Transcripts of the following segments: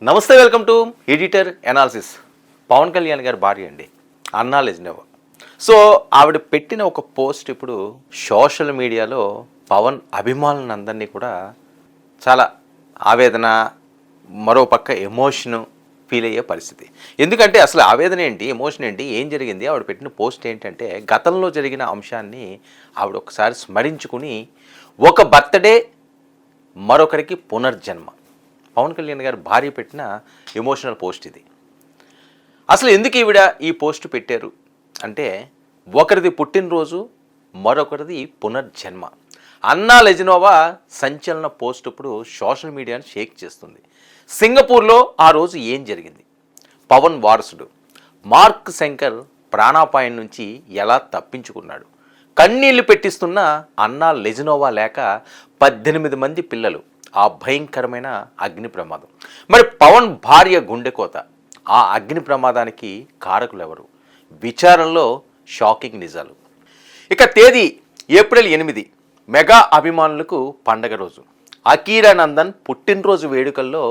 నమస్తే, welcome to editor analysis. Pavan Kalyan గారి భార్య అండి, అన్నా లెజ్నెవా. సో ఆవిడ పెట్టిన ఒక పోస్ట్ ఇప్పుడు సోషల్ మీడియాలో పవన్ అభిమానులందరినీ కూడా చాలా ఆవేదన, మరో పక్క ఎమోషన్ ఫీల్ అయ్యే పరిస్థితి. ఎందుకంటే అసలు ఆవేదన ఏంటి, ఎమోషన్ ఏంటి, ఏం జరిగింది, ఆవిడ పెట్టిన పోస్ట్ ఏంటంటే గతంలో జరిగిన అంశాన్ని ఆవిడ ఒకసారి స్మరించుకుని ఒక బర్త్డే మరొకరికి పునర్జన్మ. పవన్ కళ్యాణ్ గారు భార్య పెట్టిన ఎమోషనల్ పోస్ట్ ఇది. అసలు ఎందుకు ఈవిడ ఈ పోస్ట్ పెట్టారు అంటే, ఒకరిది పుట్టినరోజు, మరొకరిది పునర్జన్మ. అన్నా లెజ్నెవా సంచలన పోస్ట్ ఇప్పుడు సోషల్ మీడియాను షేక్ చేస్తుంది. సింగపూర్లో ఆ రోజు ఏం జరిగింది, పవన్ వారసుడు మార్క్ శంకర్ ప్రాణాపాయం నుంచి ఎలా తప్పించుకున్నాడు, కన్నీళ్లు పెట్టిస్తున్న అన్నా లెజ్నెవా లేక 18 మంది పిల్లలు, ఆ భయంకరమైన అగ్ని ప్రమాదం. మరి పవన్ భార్య గుండెకోత, ఆ అగ్ని ప్రమాదానికి కారకులు ఎవరు, విచారణలో షాకింగ్ నిజాలు. ఇక తేదీ ఏప్రిల్ 8, మెగా అభిమానులకు పండగ రోజు. అకీరానందన్ పుట్టినరోజు వేడుకల్లో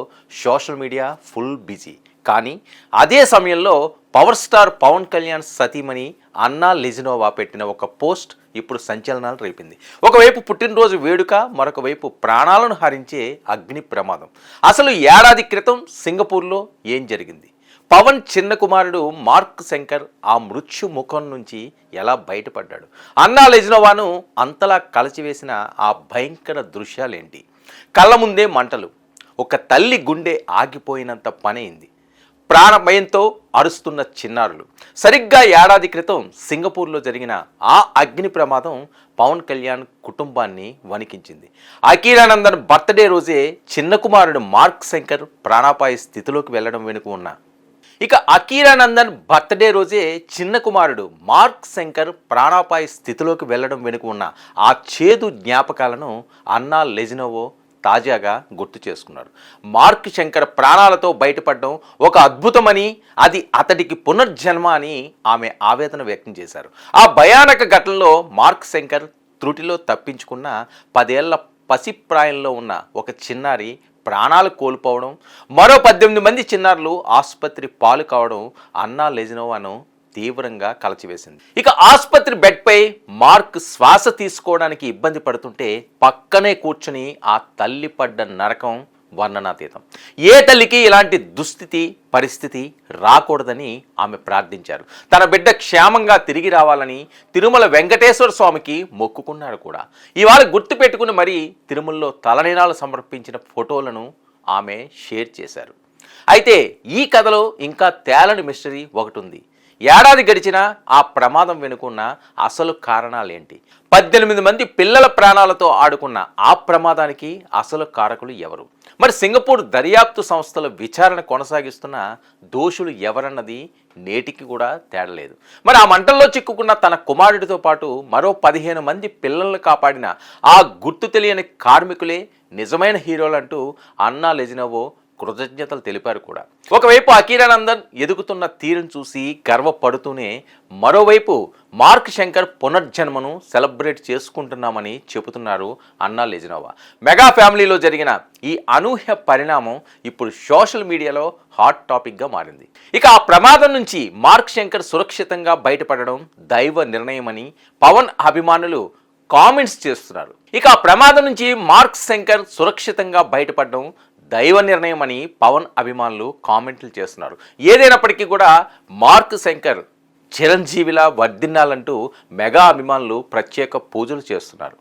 సోషల్ మీడియా ఫుల్ బిజీ. కానీ అదే సమయంలో పవర్ స్టార్ పవన్ కళ్యాణ్ సతీమణి అన్నా లెజ్నెవా పెట్టిన ఒక పోస్ట్ ఇప్పుడు సంచలనాలు రేపింది. ఒకవైపు పుట్టినరోజు వేడుక, మరొక వైపు ప్రాణాలను హరించే అగ్ని ప్రమాదం. అసలు ఏడాది క్రితం సింగపూర్లో ఏం జరిగింది, పవన్ చిన్న కుమారుడు మార్క్ శంకర్ ఆ మృత్యు ముఖం నుంచి ఎలా బయటపడ్డాడు, అన్నా లెజ్నెవాను అంతలా కలచివేసిన ఆ భయంకర దృశ్యాలేంటి, కళ్ళ ముందే మంటలు, ఒక తల్లి గుండె ఆగిపోయినంత పనైంది, ప్రాణభయంతో అరుస్తున్న చిన్నారులు. సరిగ్గా ఏడాది క్రితం సింగపూర్లో జరిగిన ఆ అగ్ని ప్రమాదం పవన్ కళ్యాణ్ కుటుంబాన్ని వణికించింది. అకీరానందన్ బర్త్డే రోజే చిన్న కుమారుడు మార్క్ శంకర్ ప్రాణాపాయ స్థితిలోకి వెళ్ళడం వెనుక ఉన్న అకీరానందన్ బర్త్డే రోజే చిన్న కుమారుడు మార్క్ శంకర్ ప్రాణాపాయ స్థితిలోకి వెళ్ళడం వెనుక ఉన్న ఆ చేదు జ్ఞాపకాలను అన్నా లెజ్నెవా తాజాగా గుర్తు చేసుకున్నారు. మార్క్ శంకర్ ప్రాణాలతో బయటపడడం ఒక అద్భుతమని, అది అతడికి పునర్జన్మ అని ఆమె ఆవేదన వ్యక్తం చేశారు. ఆ భయానక ఘటనలో మార్క్ శంకర్ త్రుటిలో తప్పించుకున్న 10 ఏళ్ల పసిప్రాయంలో ఉన్న ఒక చిన్నారి ప్రాణాలు కోల్పోవడం, మరో 18 మంది చిన్నారులు ఆసుపత్రి పాలు కావడం అన్నా లెజ్నెవాను తీవ్రంగా కలచివేసింది. ఆసుపత్రి బెడ్పై మార్క్ శ్వాస తీసుకోవడానికి ఇబ్బంది పడుతుంటే పక్కనే కూర్చుని ఆ తల్లి పడ్డ నరకం వర్ణనాతీతం. ఏ తల్లికి ఇలాంటి దుస్థితి పరిస్థితి రాకూడదని ఆమె ప్రార్థించారు. తన బిడ్డ క్షేమంగా తిరిగి రావాలని తిరుమల వెంకటేశ్వర స్వామికి మొక్కుకున్నారు కూడా. ఇవాళ గుర్తు పెట్టుకుని మరీ తిరుమలలో తలనీలాలు సమర్పించిన ఫోటోలను ఆమె షేర్ చేశారు. అయితే ఈ కథలో ఇంకా తేలని మిస్టరీ ఒకటి ఉంది. ఏడాది గడిచినా ఆ ప్రమాదం వెనుకున్న అసలు కారణాలేంటి, 18 మంది పిల్లల ప్రాణాలతో ఆడుకున్న ఆ ప్రమాదానికి అసలు కారకులు ఎవరు, మరి సింగపూర్ దర్యాప్తు సంస్థల విచారణ కొనసాగిస్తున్న దోషులు ఎవరన్నది నేటికి కూడా తేడలేదు. మరి ఆ మంటల్లో చిక్కుకున్న తన కుమారుడితో పాటు మరో 15 మంది పిల్లలను కాపాడిన ఆ గుర్తు తెలియని కార్మికులే నిజమైన హీరోలంటూ అన్నా లెజ్నెవా కృతజ్ఞతలు తెలిపారు కూడా. ఒకవైపు అకీరానందన్ ఎదుగుతున్న తీరును చూసి గర్వపడుతూనే మరోవైపు మార్క్ శంకర్ పునర్జన్మను సెలబ్రేట్ చేసుకుంటున్నామని చెబుతున్నారు అన్నా లెజ్నెవా. మెగా ఫ్యామిలీలో జరిగిన ఈ అనూహ్య పరిణామం ఇప్పుడు సోషల్ మీడియాలో హాట్ టాపిక్గా మారింది. ఆ ప్రమాదం నుంచి మార్క్ శంకర్ సురక్షితంగా బయటపడడం దైవ నిర్ణయమని పవన్ అభిమానులు కామెంట్స్ చేస్తున్నారు. ఆ ప్రమాదం నుంచి మార్క్ శంకర్ సురక్షితంగా బయటపడడం దైవ నిర్ణయం అని పవన్ అభిమానులు కామెంట్లు చేస్తున్నారు. ఏదైనప్పటికీ కూడా మార్క్ శంకర్ చిరంజీవిలా వర్ధిల్లాలంటూ మెగా అభిమానులు ప్రత్యేక పూజలు చేస్తున్నారు.